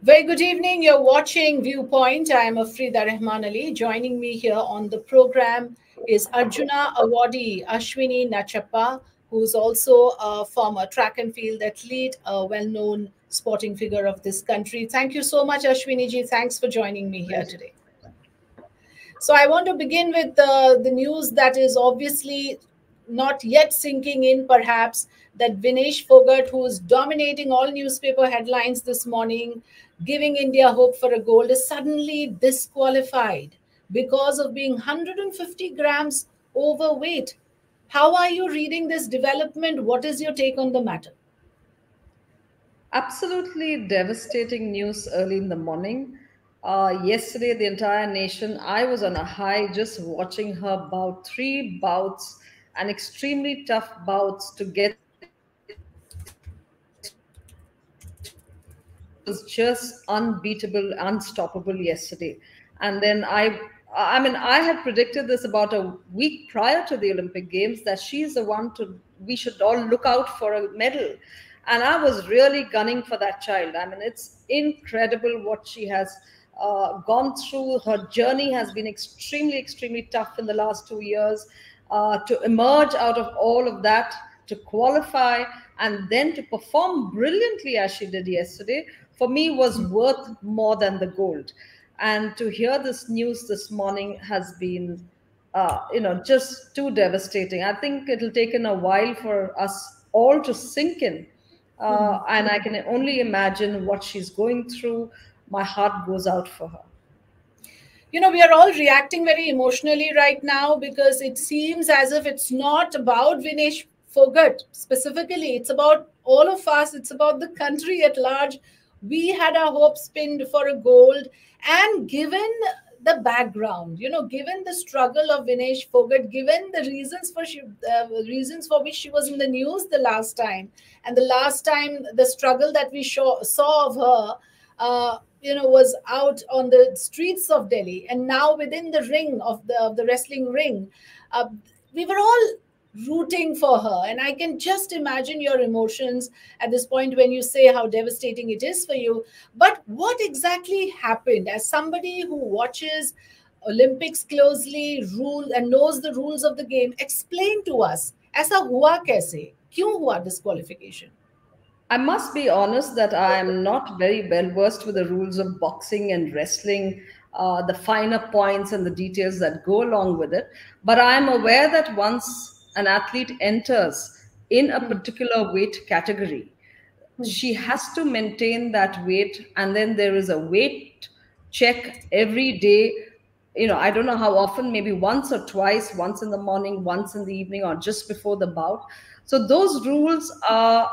Very good evening. You're watching Viewpoint. I am Afrida Rahman Ali. Joining me here on the program is Arjuna awardee Ashwini Nachappa, who's also a former track and field athlete, a well-known sporting figure of this country. Thank you so much, Ashwini ji. Thanks for joining me here today. So I want to begin with the news that is obviously not yet sinking in, perhaps, that Vinesh Phogat, who is dominating all newspaper headlines this morning, giving India hope for a gold, is suddenly disqualified because of being 150 grams overweight. How are you reading this development? What is your take on the matter? Absolutely devastating news early in the morning. Yesterday, the entire nation, I was on a high just watching her bout, three bouts and extremely tough bouts to get to this stage. She was just unbeatable, unstoppable yesterday. And then I had predicted this about a week prior to the Olympic Games that she's the one we should all look out for a medal. And I was really gunning for that child. I mean, it's incredible what she has gone through. Her journey has been extremely, extremely tough in the last 2 years. To emerge out of all of that, to qualify, and then to perform brilliantly as she did yesterday, for me was worth more than the gold. And to hear this news this morning has been, just too devastating. I think it'll take a while for us all to sink in. And I can only imagine what she's going through. My heart goes out for her. You know, we are all reacting very emotionally right now because it seems as if it's not about Vinesh Phogat specifically. It's about all of us. It's about the country at large. We had our hopes pinned for a gold, and given the background, given the struggle of Vinesh Phogat, given the reasons for which she was in the news the last time, and the last time the struggle that we saw of her, was out on the streets of Delhi, and now within the ring of the wrestling ring, we were all rooting for her. And I can just imagine your emotions at this point when you say how devastating it is for you. But what exactly happened? As somebody who watches Olympics closely, and knows the rules of the game, explain to us, ऐसा हुआ कैसे? क्यों हुआ disqualification? I must be honest that I am not very well versed with the rules of boxing and wrestling, the finer points and the details that go along with it. But I am aware that once an athlete enters in a particular weight category, she has to maintain that weight, and then there is a weight check every day. I don't know how often, maybe once or twice, once in the morning, once in the evening, or just before the bout. So those rules are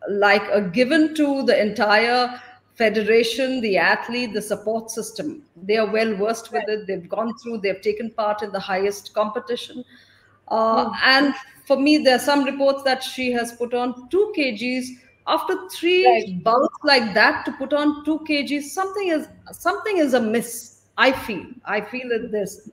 like a given to the entire federation, the athlete, the support system. They are well versed with it. They've gone through, they've taken part in the highest competition. And for me, there are some reports that she has put on 2 kgs. After three bouts like that, to put on 2 kgs, something is amiss. I feel that this.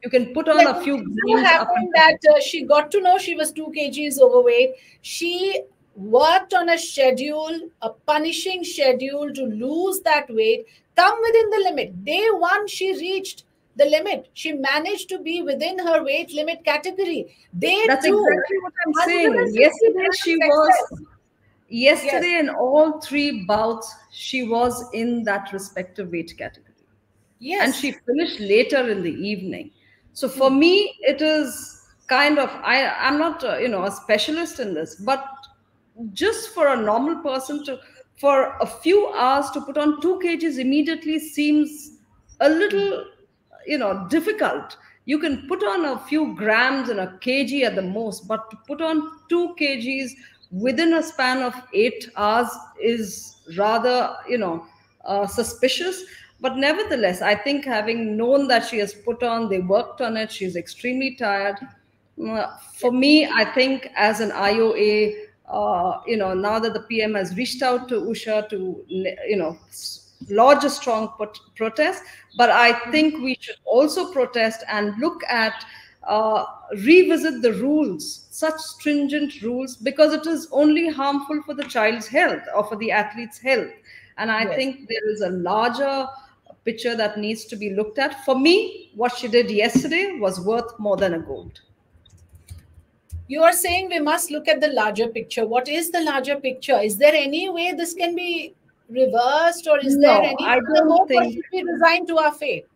You can put on a few grams. What happened that she got to know she was 2 kgs overweight. She worked on a schedule, a punishing schedule to lose that weight, come within the limit. Day one, she reached the limit. She managed to be within her weight limit category. That's exactly what I'm saying. Yesterday in all 3 bouts, she was in that respective weight category. Yes. And she finished later in the evening. So for me, it is kind of, I'm not, a specialist in this, but just for a normal person for a few hours to put on 2 kgs immediately seems a little, difficult. You can put on a few grams and a kg at the most, but to put on 2 kgs within a span of 8 hours is rather, suspicious. But nevertheless, I think having known that she has put on, they worked on it, she's extremely tired. For me, I think as an IOA, now that the PM has reached out to Usha to, lodge a strong protest, but I think we should also protest and look at, revisit the rules, such stringent rules, because it is only harmful for the child's health or for the athlete's health. And I Yes. think there is a larger picture that needs to be looked at. For me, what she did yesterday was worth more than a gold. You are saying we must look at the larger picture. What is the larger picture? Is there any way this can be reversed, or is there No, any I other don't hope, or think. should we resign to our fate?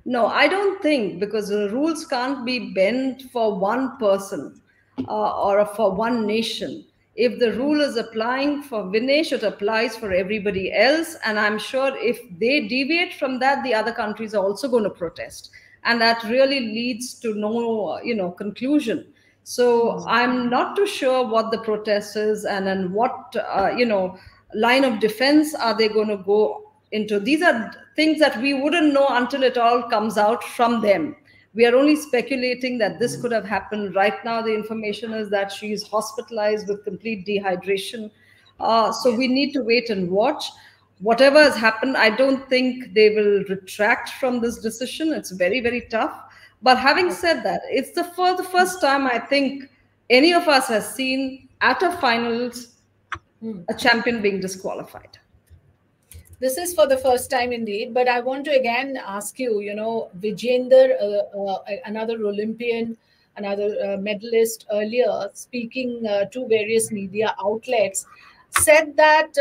No, I don't think, because the rules can't be bent for one person or for one nation. If the rule is applying for Vinesh, it applies for everybody else. And I'm sure if they deviate from that, the other countries are also going to protest. And that really leads to no, conclusion. So I'm not too sure what the protest is, and then what, line of defense are they going to go into. These are things that we wouldn't know until it all comes out from them. We are only speculating that this could have happened. Right now, the information is that she is hospitalized with complete dehydration. So we need to wait and watch. Whatever has happened, I don't think they will retract from this decision. It's very, very tough. But having said that, it's for the first time I think any of us has seen at a finals a champion being disqualified. This is for the first time indeed, but I want to again ask you, Vijender, another Olympian, another medalist earlier, speaking to various media outlets, said that,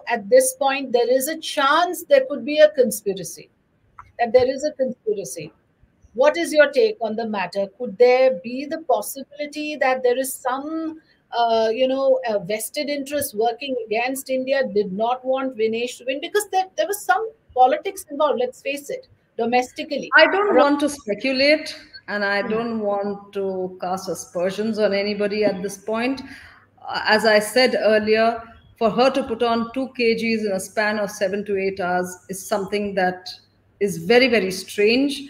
at this point, there is a chance there could be a conspiracy, that there is a conspiracy. What is your take on the matter? Could there be the possibility that there is some, a vested interest working against India, did not want Vinesh to win? Because there was some politics involved, let's face it, domestically. I don't want to speculate, and I don't want to cast aspersions on anybody at this point. As I said earlier, for her to put on 2 kgs in a span of 7 to 8 hours is something that is very, very strange.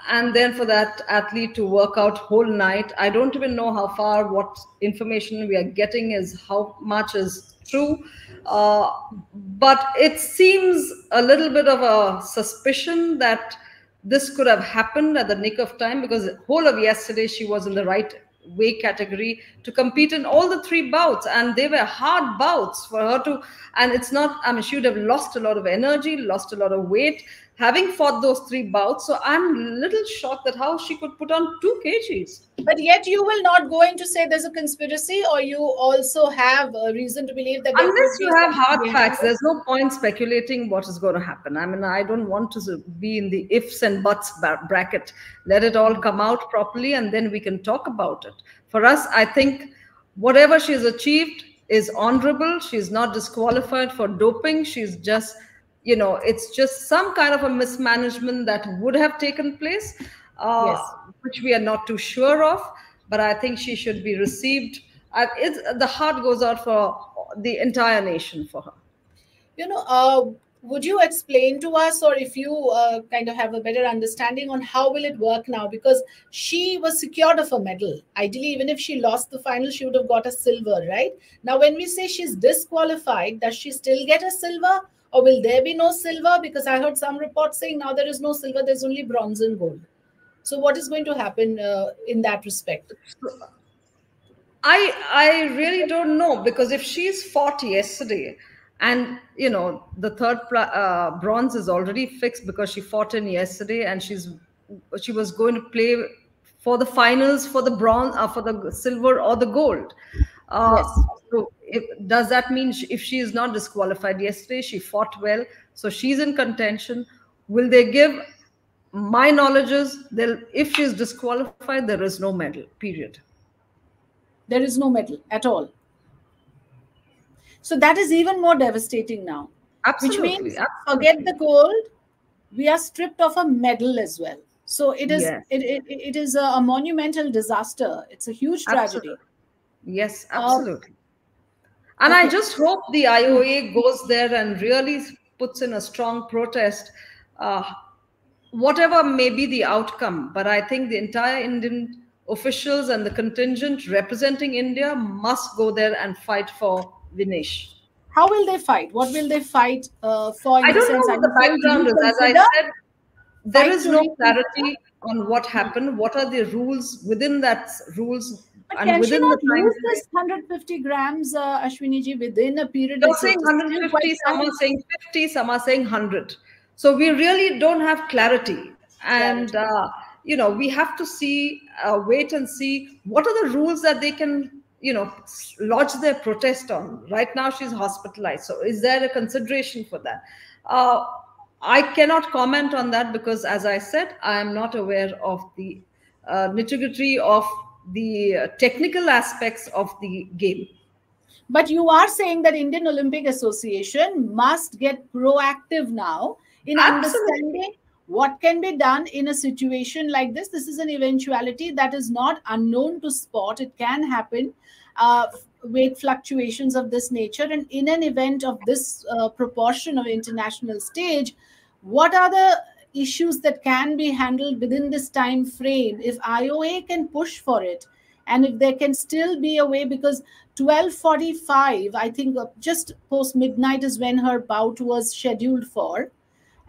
And then for that athlete to work out whole night, I don't even know how far what information we are getting is how much is true. But it seems a little bit of a suspicion that this could have happened at the nick of time, because the whole of yesterday she was in the right weight category to compete in all the 3 bouts, and they were hard bouts for her to. And it's not, I mean, she would have lost a lot of energy, lost a lot of weight having fought those 3 bouts. So I'm a little shocked that how she could put on 2 kgs. But yet you will not go in to say there's a conspiracy, or you also have a reason to believe that there Unless could be you have hard something behind facts, it? there's no point speculating what is going to happen. I mean, I don't want to be in the ifs and buts bracket. Let it all come out properly, and then we can talk about it. For us, I think whatever she's achieved is honorable. She's not disqualified for doping. She's just, it's just some kind of a mismanagement that would have taken place, Yes. which we are not too sure of. But I think she should be received. The heart goes out for the entire nation for her. Would you explain to us, or if you kind of have a better understanding on how will it work now? Because she was secured of a medal. Ideally, even if she lost the final, she would have got a silver, right? Now, when we say she's disqualified, does she still get a silver, or will there be no silver? Because I heard some reports saying now there is no silver, there's only bronze and gold. So what is going to happen in that respect? I really don't know, because if she's fought yesterday, and the third bronze is already fixed because she fought in yesterday, and she was going to play for the finals for the bronze, for the silver or the gold. Yes. So does that mean if she is not disqualified yesterday, she fought well, so she's in contention? Will they give? My knowledge is, if she's disqualified, there is no medal, period. There is no medal at all. So that is even more devastating now. Absolutely. Which means, absolutely. forget the gold, we are stripped of a medal as well. So it is, yes. it is a monumental disaster. It's a huge tragedy. Absolutely. Yes, absolutely. And I just hope the IOA goes there and really puts in a strong protest, whatever may be the outcome. But I think the entire Indian officials and the contingent representing India must go there and fight for Vinesh. How will they fight? What will they fight for? I don't know what the background is. As I said, there is no clarity on what happened. What are the rules within that rules? But and can she within the not time lose frame. this 150 grams, Ashwini ji, within a period? You're It's saying still quite 150, some time. are saying 50, some are saying 100. So we really don't have clarity. And, Clarity. we have to see, wait and see what are the rules that they can, lodge their protest on. Right now, she's hospitalized. So is there a consideration for that? Uh, I cannot comment on that because, as I said, I am not aware of the nitty-gritty of the technical aspects of the game. But you are saying that Indian Olympic Association must get proactive now in Absolutely. understanding what can be done in a situation like this. This is an eventuality that is not unknown to sport. It can happen. Weight fluctuations of this nature, and in an event of this proportion of international stage, what are the issues that can be handled within this time frame if IOA can push for it, and if there can still be a way? Because 12:45, I think, just post midnight is when her bout was scheduled for,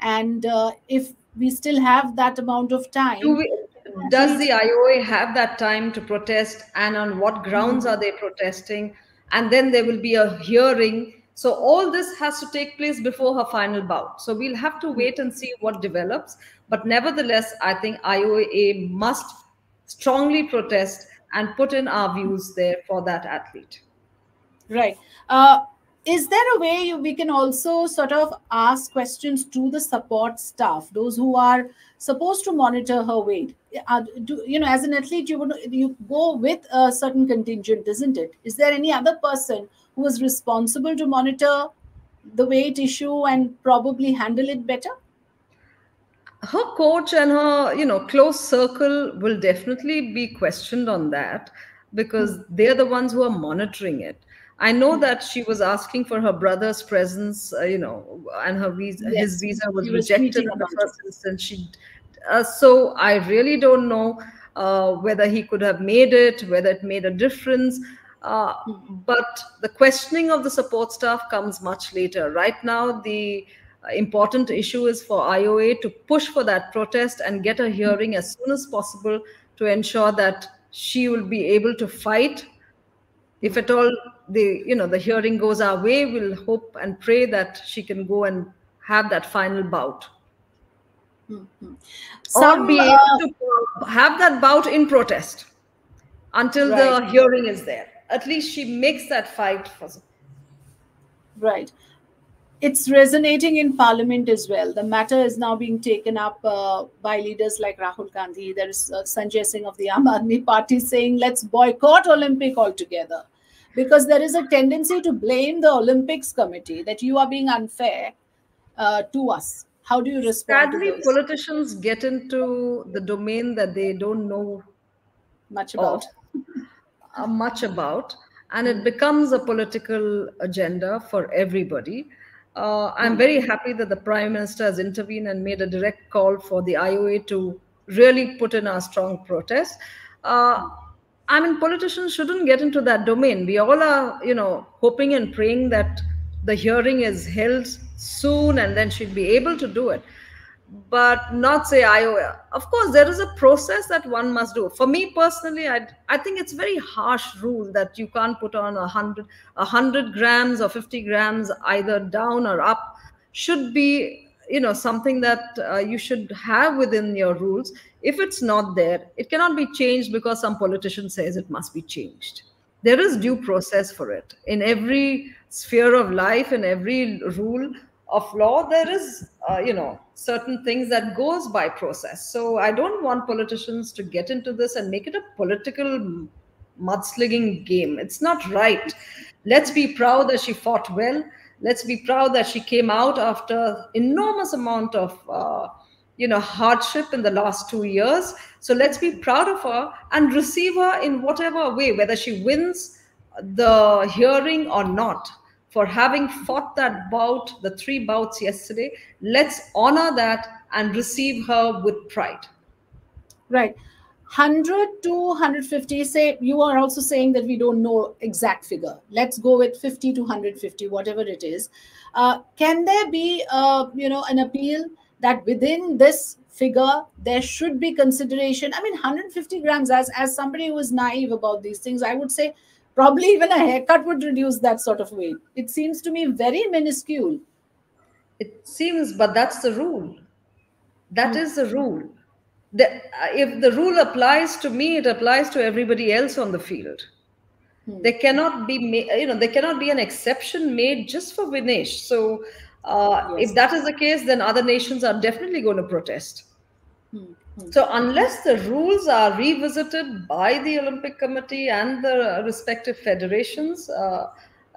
and if we still have that amount of Do time, we, at does least. the IOA have that time to protest, and on what grounds are they protesting? And then there will be a hearing. So all this has to take place before her final bout. So we'll have to wait and see what develops. But nevertheless, I think IOA must strongly protest and put in our views there for that athlete. Right. Is there a way we can also sort of ask questions to the support staff, those who are supposed to monitor her weight? As an athlete, you go with a certain contingent, isn't it? Is there any other person who is responsible to monitor the weight issue and probably handle it better? Her coach and her close circle will definitely be questioned on that because they're the ones who are monitoring it. I know that she was asking for her brother's presence, and his Yes, visa was she was rejected tweeting in the about it. first instance. So I really don't know whether he could have made it, whether it made a difference. uh, but the questioning of the support staff comes much later. Right now, the important issue is for IOA to push for that protest and get a hearing as soon as possible to ensure that she will be able to fight. If at all the hearing goes our way, we'll hope and pray that she can go and have that final bout, or Some be able to have that bout in protest until Right. the hearing is there. At least she makes that fight for. Right. It's resonating in parliament as well. The matter is now being taken up by leaders like Rahul Gandhi. There is Sanjay Singh of the Aam Aadmi Party saying, let's boycott Olympic altogether. Because there is a tendency to blame the Olympics committee that you are being unfair to us. How do you respond to Sadly, this? politicians get into the domain that they don't know Much of about. much about, and it becomes a political agenda for everybody. I'm very happy that the Prime Minister has intervened and made a direct call for the IOA to really put in a strong protest. Uh, I mean, politicians shouldn't get into that domain. We all are, hoping and praying that the hearing is held soon and then she'd be able to do it, but not say IOA. Of course, there is a process that one must do. For me personally, I think it's very harsh rule that you can't put on a hundred grams or 50 grams either down or up. Should be something that you should have within your rules. If it's not there, it cannot be changed because some politician says it must be changed. There is due process for it in every sphere of life, in every rule of law. There is certain things that goes by process. So I don't want politicians to get into this and make it a political mudslinging game. It's not right. Let's be proud that she fought well. Let's be proud that she came out after enormous amount of hardship in the last 2 years. So let's be proud of her and receive her in whatever way, whether she wins the hearing or not, for having fought that bout, the 3 bouts yesterday. Let's honor that and receive her with pride. Right. 100 to 150, say you are also saying that we don't know exact figure. Let's go with 50 to 150, whatever it is. Can there be an appeal that within this figure, there should be consideration. I mean, 150 grams, as somebody who is naive about these things, I would say probably even a haircut would reduce that sort of weight. It seems to me very minuscule. It seems, but that's the rule. That is the rule. If the rule applies to me, it applies to everybody else on the field. There cannot be, there cannot be an exception made just for Vinesh. So, if that is the case, then other nations are definitely going to protest. So, unless the rules are revisited by the Olympic Committee and the respective federations,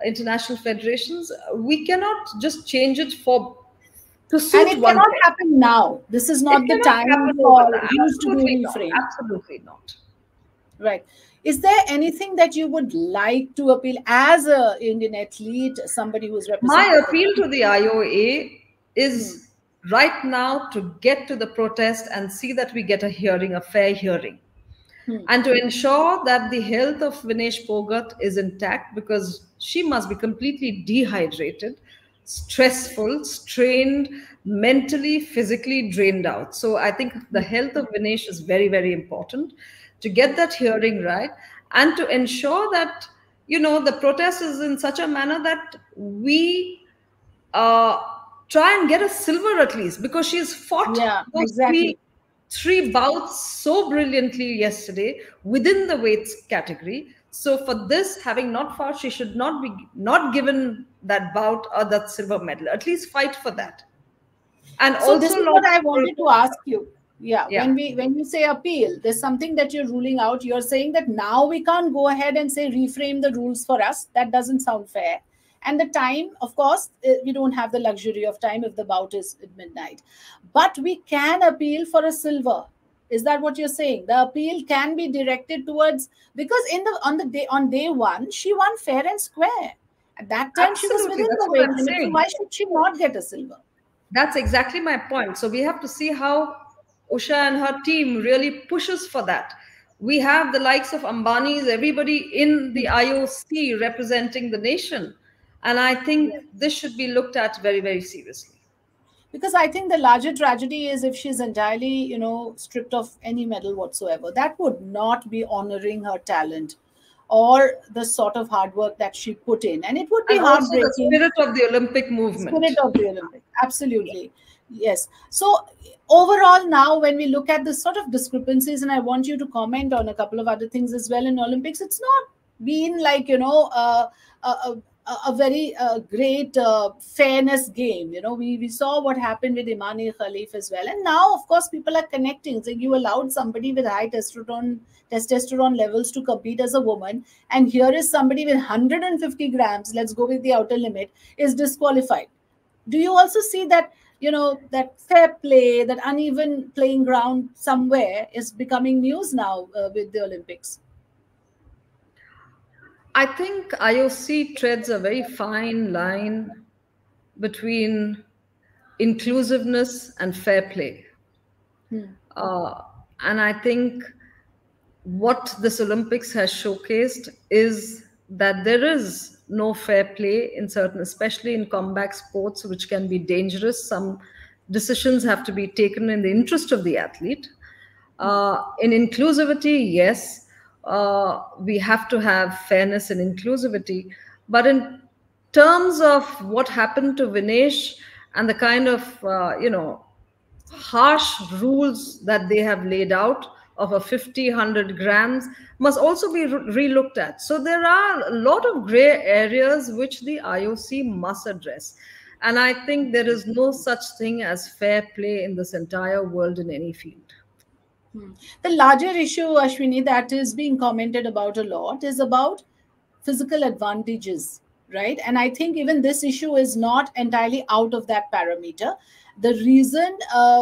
international federations, we cannot just change it to suit and it one cannot day. happen now. This is not the time for rules to be reframed. Absolutely not. Right. Is there anything that you would like to appeal as an Indian athlete, somebody who's representing? My appeal to the IOA is right now to get to the protest and see that we get a hearing, a fair hearing. And to ensure that the health of Vinesh Phogat is intact, because she must be completely dehydrated, stressful, strained, mentally, physically drained out. So I think the health of Vinesh is very, very important. To get that hearing right, and to ensure that, the protest is in such a manner that we try and get a silver at least, because she's fought three bouts so brilliantly yesterday within the weights category. So for this, having not fought, she should not be given that bout or that silver medal. At least fight for that. And so also, this is what I wanted to ask you. When you say appeal, there's something that you're ruling out. You're saying that now we can't go ahead and say reframe the rules for us. That doesn't sound fair. And the time, of course, we don't have the luxury of time if the bout is at midnight. But we can appeal for a silver. Is that what you're saying? The appeal can be directed towards, because on day one, she won fair and square. At that time, she was within the weight limit. So why should she not get a silver? That's exactly my point. So we have to see how Usha and her team really pushes for that. We have the likes of Ambani's, everybody in the IOC representing the nation. And I think this should be looked at very, very seriously. Because I think the larger tragedy is if she's entirely, stripped of any medal whatsoever. That would not be honoring her talent or the sort of hard work that she put in. And it would be heartbreaking. Also the spirit of the Olympic movement. Spirit of the Olympic. Absolutely. Yes. So overall, now when we look at the sort of discrepancies, and I want you to comment on a couple of other things as well in Olympics, it's not been like, a very great fairness game. We saw what happened with Imani Khalif as well. And now, of course, people are connecting. So you allowed somebody with high testosterone levels to compete as a woman. And here is somebody with 150 grams, let's go with the outer limit, is disqualified. Do you also see that, that fair play, that uneven playing ground somewhere is becoming news now with the Olympics? I think IOC treads a very fine line between inclusiveness and fair play. And I think what this Olympics has showcased is that there is no fair play in certain, especially in combat sports, which can be dangerous. Some decisions have to be taken in the interest of the athlete. In inclusivity, yes, we have to have fairness and inclusivity. But in terms of what happened to Vinesh and the kind of, harsh rules that they have laid out of a 50, 100 grams must also be re-looked at. So there are a lot of gray areas which the IOC must address. And I think there is no such thing as fair play in this entire world in any field. The larger issue, Ashwini, that is being commented about a lot is about physical advantages, right? And I think even this issue is not entirely out of that parameter. The reason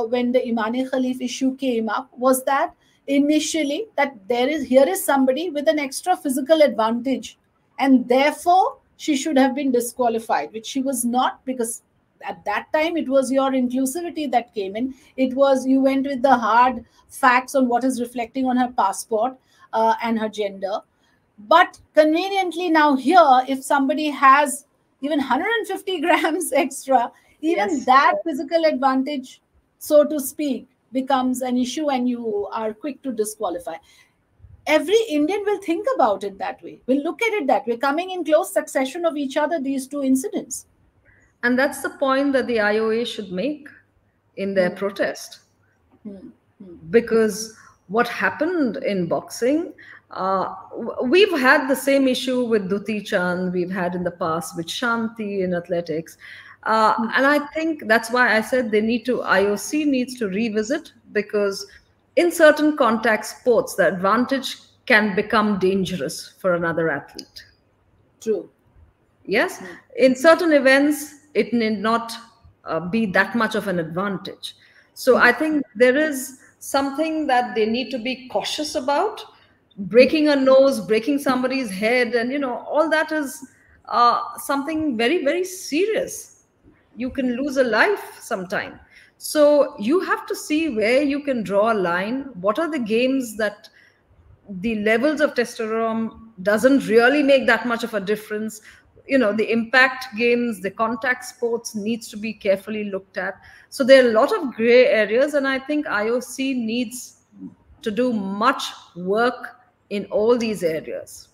when the Imani Khalif issue came up was that initially that here is somebody with an extra physical advantage, and therefore she should have been disqualified, which she was not, because at that time it was your inclusivity that came in. It was, you went with the hard facts on what is reflecting on her passport and her gender. But conveniently now here, if somebody has even 150 grams extra, even that physical advantage, so to speak, becomes an issue and you are quick to disqualify. Every Indian will think about it that way, will look at it that way, coming in close succession of each other, these two incidents. And that's the point that the IOA should make in their protest. Because what happened in boxing, we've had the same issue with Duti Chand, we've had in the past with Shanti in athletics. And I think that's why I said IOC needs to revisit, because in certain contact sports, the advantage can become dangerous for another athlete. True. Yes, in certain events, it need not be that much of an advantage. So I think there is something that they need to be cautious about. Breaking a nose, breaking somebody's head, and all that is something very, very serious. You can lose a life sometime. So you have to see where you can draw a line. What are the games that the levels of testosterone doesn't really make that much of a difference? The impact games, the contact sports needs to be carefully looked at. So there are a lot of gray areas, and I think IOC needs to do much work in all these areas.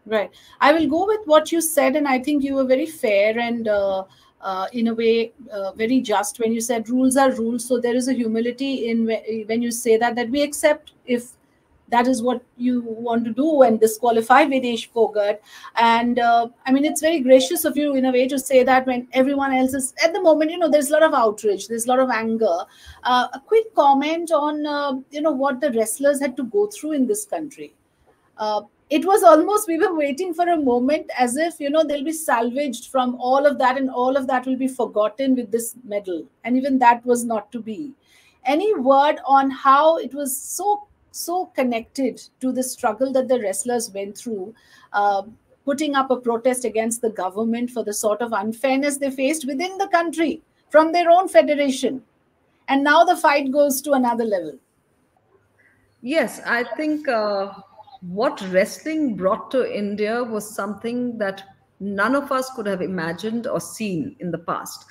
Right. I will go with what you said, and I think you were very fair and in a way very just when you said rules are rules. So there is a humility in when you say that we accept if that is what you want to do and disqualify Vinesh Phogat. And I mean, it's very gracious of you in a way to say that when everyone else is at the moment, there's a lot of outrage, there's a lot of anger. A quick comment on, what the wrestlers had to go through in this country. It was almost, we were waiting for a moment as if, they'll be salvaged from all of that and all of that will be forgotten with this medal. And even that was not to be. Any word on how it was so connected to the struggle that the wrestlers went through, putting up a protest against the government for the sort of unfairness they faced within the country from their own federation. And now the fight goes to another level. Yes, I think what wrestling brought to India was something that none of us could have imagined or seen in the past.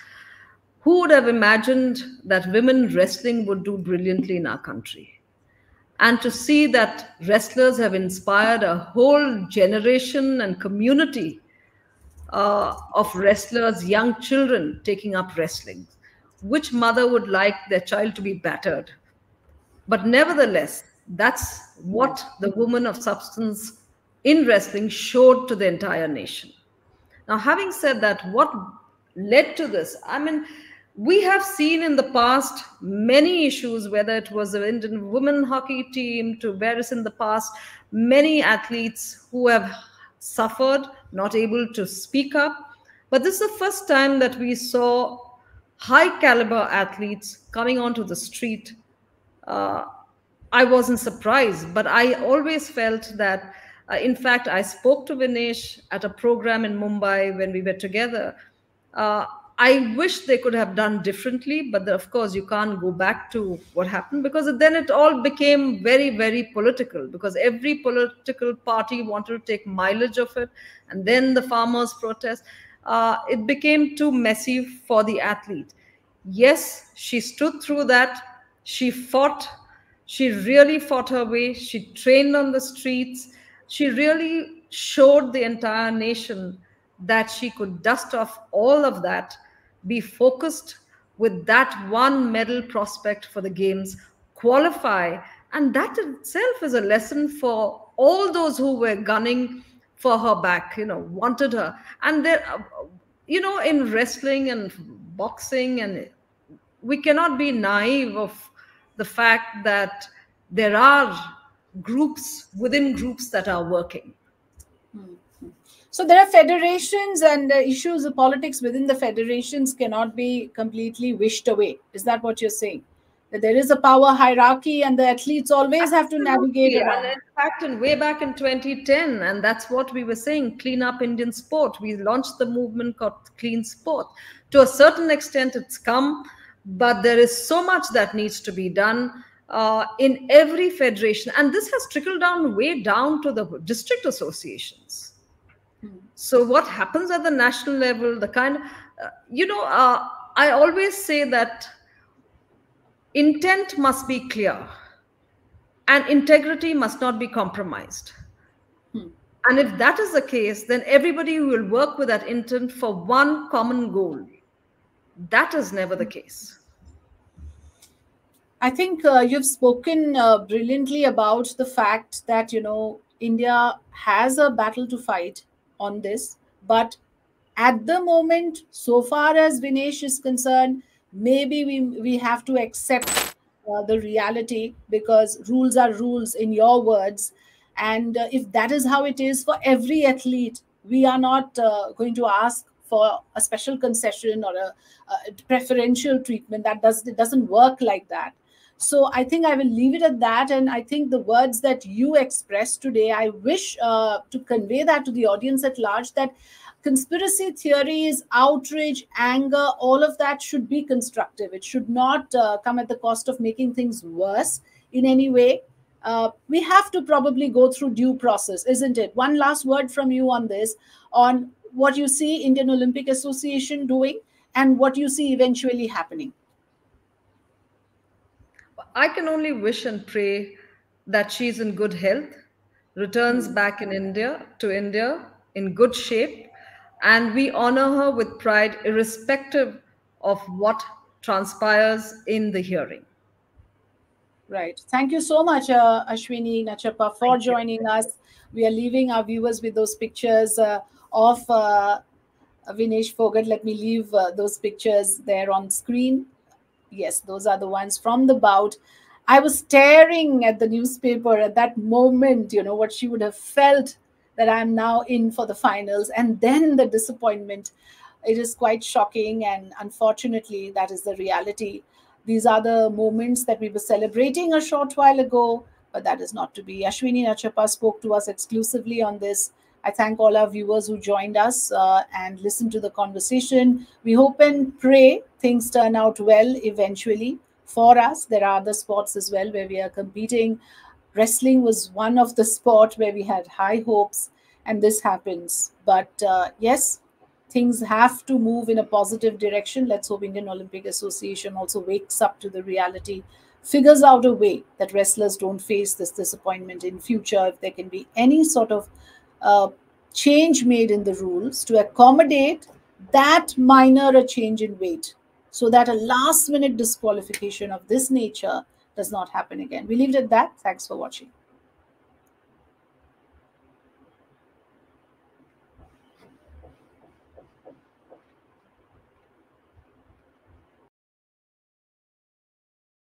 Who would have imagined that women wrestling would do brilliantly in our country? And to see that wrestlers have inspired a whole generation and community of wrestlers, young children taking up wrestling. Which mother would like their child to be battered? But nevertheless, that's what the woman of substance in wrestling showed to the entire nation. Now, having said that, what led to this? I mean, we have seen in the past many issues, whether it was the Indian women hockey team to various in the past, many athletes who have suffered, not able to speak up. But this is the first time that we saw high caliber athletes coming onto the street. I wasn't surprised, but I always felt that, in fact, I spoke to Vinesh at a program in Mumbai when we were together. I wish they could have done differently, but of course you can't go back to what happened, because then it all became very, very political, because every political party wanted to take mileage of it. And then the farmers' protest, it became too messy for the athlete. Yes, she stood through that. She fought. She really fought her way. She trained on the streets. She really showed the entire nation that she could dust off all of that, be focused with that one medal prospect for the games, qualify. And that itself is a lesson for all those who were gunning for her back, wanted her. And there, in wrestling and boxing, and we cannot be naive of the fact that there are groups within groups that are working. So there are federations and issues of politics within the federations cannot be completely wished away. Is that what you're saying? That there is a power hierarchy and the athletes always have to navigate around. And in fact, way back in 2010, and that's what we were saying, clean up Indian sport. We launched the movement called Clean Sport. To a certain extent, it's come, but there is so much that needs to be done in every federation. And this has trickled down way down to the district associations. So what happens at the national level, the kind of, I always say that intent must be clear and integrity must not be compromised. And if that is the case, then everybody will work with that intent for one common goal. That is never the case. I think you've spoken brilliantly about the fact that, India has a battle to fight on this. But at the moment, so far as Vinesh is concerned, maybe we have to accept the reality, because rules are rules, in your words. And if that is how it is for every athlete, we are not going to ask for a special concession or a preferential treatment. It doesn't work like that. So I think I will leave it at that. And I think the words that you expressed today, I wish to convey that to the audience at large, that conspiracy theories, outrage, anger, all of that should be constructive. It should not come at the cost of making things worse in any way. We have to probably go through due process, isn't it? One last word from you on this, on what you see Indian Olympic Association doing and what you see eventually happening. I can only wish and pray that she's in good health, returns back in India in good shape, and we honor her with pride, irrespective of what transpires in the hearing. Right. Thank you so much, Ashwini Nachappa, for joining us. We are leaving our viewers with those pictures of Vinesh Phogat. Let me leave those pictures there on screen. Yes, those are the ones from the bout. I was staring at the newspaper at that moment, what she would have felt, that I'm now in for the finals. And then the disappointment. It is quite shocking. And unfortunately, that is the reality. These are the moments that we were celebrating a short while ago, but that is not to be. Ashwini Nachappa spoke to us exclusively on this. I thank all our viewers who joined us and listened to the conversation. We hope and pray things turn out well eventually for us. There are other sports as well where we are competing. Wrestling was one of the sports where we had high hopes, and this happens. But yes, things have to move in a positive direction. Let's hope Indian Olympic Association also wakes up to the reality, figures out a way that wrestlers don't face this disappointment in future. If there can be any sort of change made in the rules to accommodate that minor a change in weight, so that a last minute disqualification of this nature does not happen again. We leave it at that. Thanks for watching.